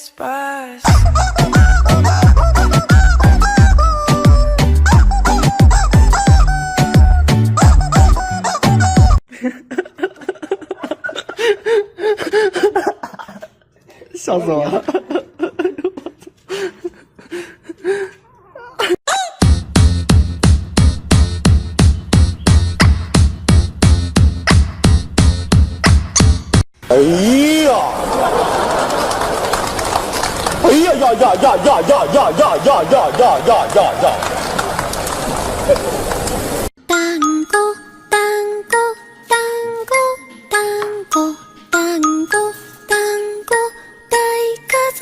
después. 笑死我了！哎呀！哎呀呀呀呀呀呀呀呀呀呀呀呀呀呀！Tango tango tango tango tango tango 大家族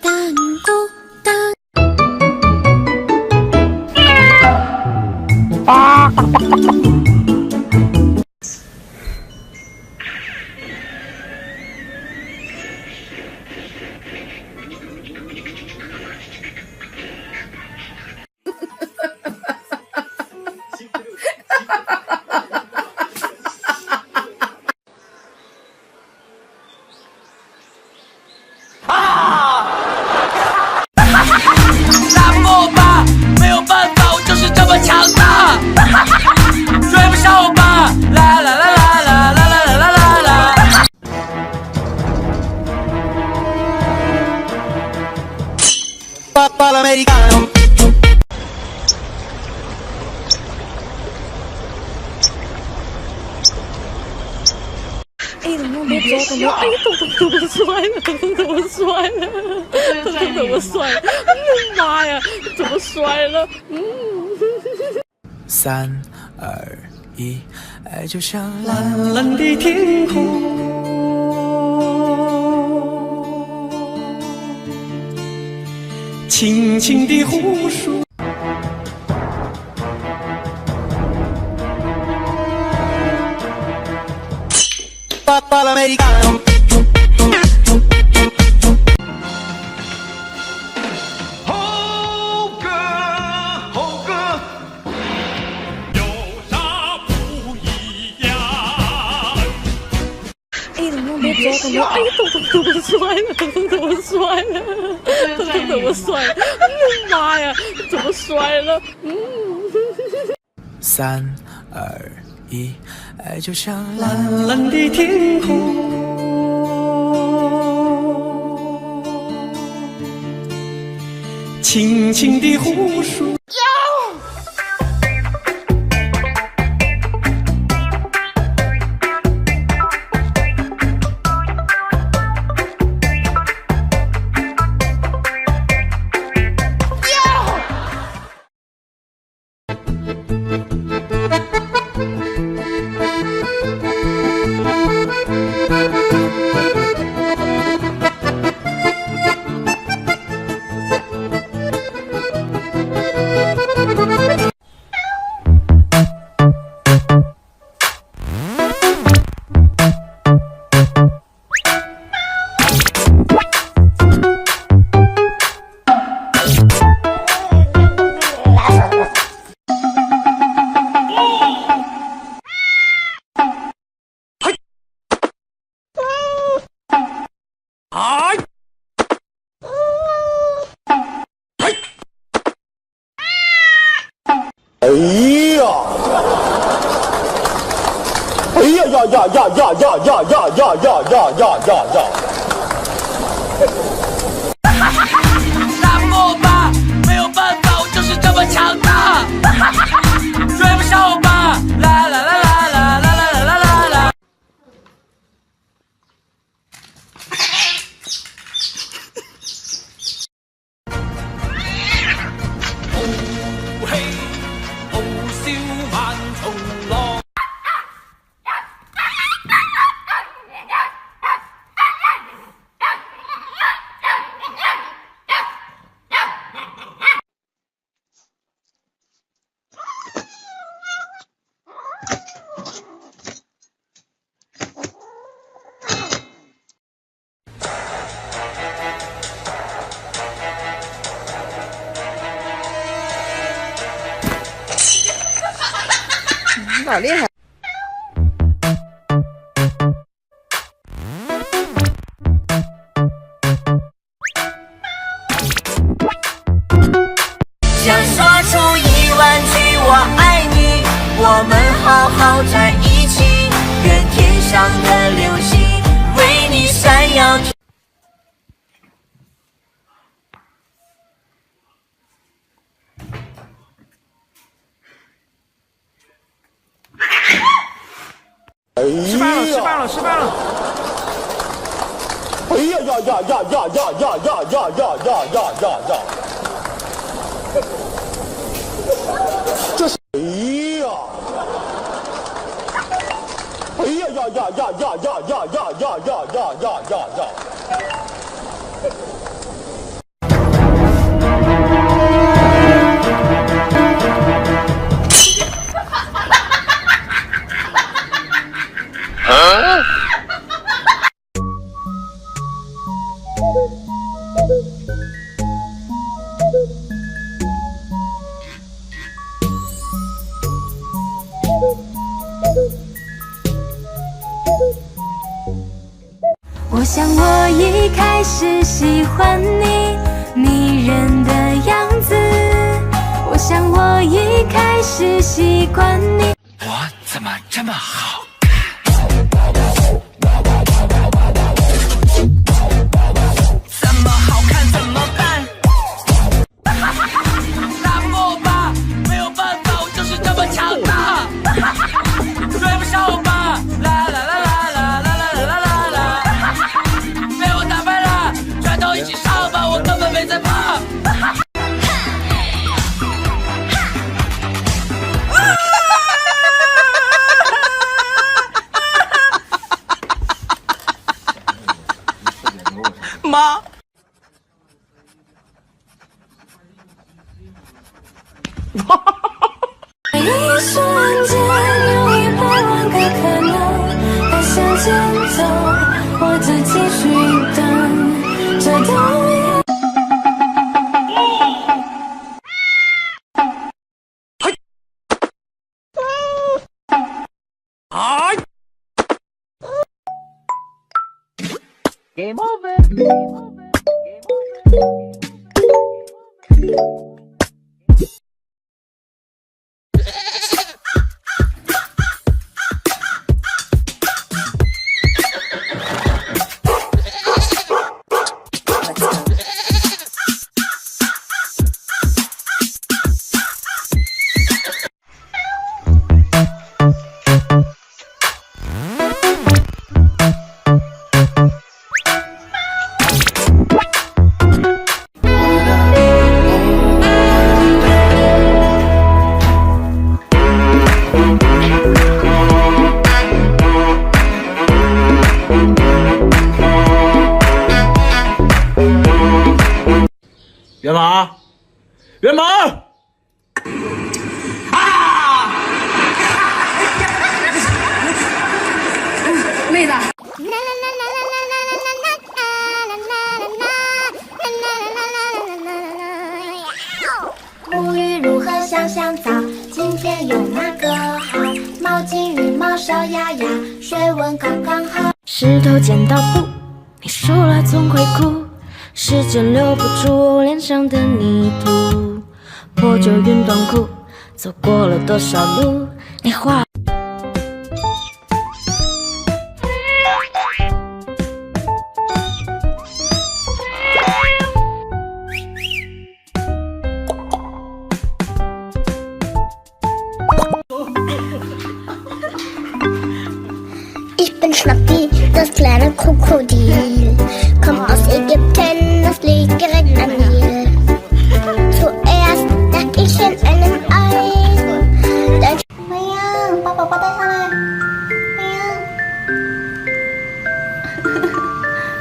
tango tango。打不过我吧，没有办法，我就是这么强大。追不上我吧，啦啦啦啦啦啦啦啦啦啦。Papà l'americano。哎，能不能别走？怎么？哎，怎么摔了？怎么摔了？怎么摔了？妈呀，怎么摔了3、2、1，爱就像蓝蓝的天空，轻轻的湖水。Papà l'americano。猴哥，猴哥，有啥不一样？哎，能不能别走？怎么？哎，怎么摔了？怎么摔了？怎么摔了？妈呀，怎么摔了3、2、1，爱就像蓝蓝的天空，轻轻的湖水。哎呀！哎呀呀呀呀呀呀呀呀呀呀呀呀呀！打不过我吧，没有办法，我就是这么强大。追不上我吧，啦啦啦啦啦啦啦啦啦啦。哦嘿，傲笑萬重浪。老厉害。失败了！哎呀呀呀呀呀呀呀呀呀呀呀呀呀！这是谁呀？哎呀呀呀呀呀呀呀呀呀呀呀呀呀！我想我一开始喜欢你迷人的样子，我想我一开始习惯你。我怎么这么好？怎么好看怎么办？打不过我吧，没有办法，我就是这么强大。追不上我吧，啦啦啦啦啦啦啦啦啦啦！被我打败了，全都一起上吧，我根本没在怕。妈。一瞬间有100万个可能，但向前走，我只继续等，这都一样。Game over. 元马，元马！累的。沐浴如何香香皂？今天用哪个好？毛巾、羽毛、小鸭鸭，水温刚刚好。石头剪刀布，你输了总会哭。时间留不住脸上的泥土，破旧运动裤，走过了多少路？你画。Ich bin Schnappi, das kleine Krokodil. Komm aus Ägypten, das liegt direkt am Nil. Zuerst lag ich in einem Ei. Dann 没有，把宝宝带上来。没有，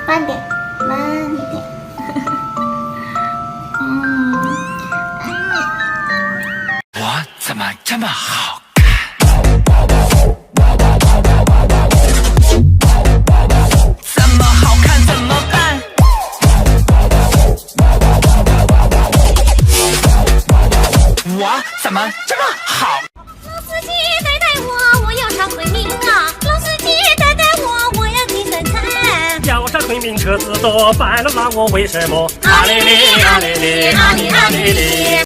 慢点，慢一点。我怎么这么好？怎么好看怎么办？我怎么这么好？老司机带带我，我要上回民啊！老司机带带我，我要骑3餐。要上回民车子多，白了拉我为什么？阿哩哩阿哩哩阿哩阿哩哩。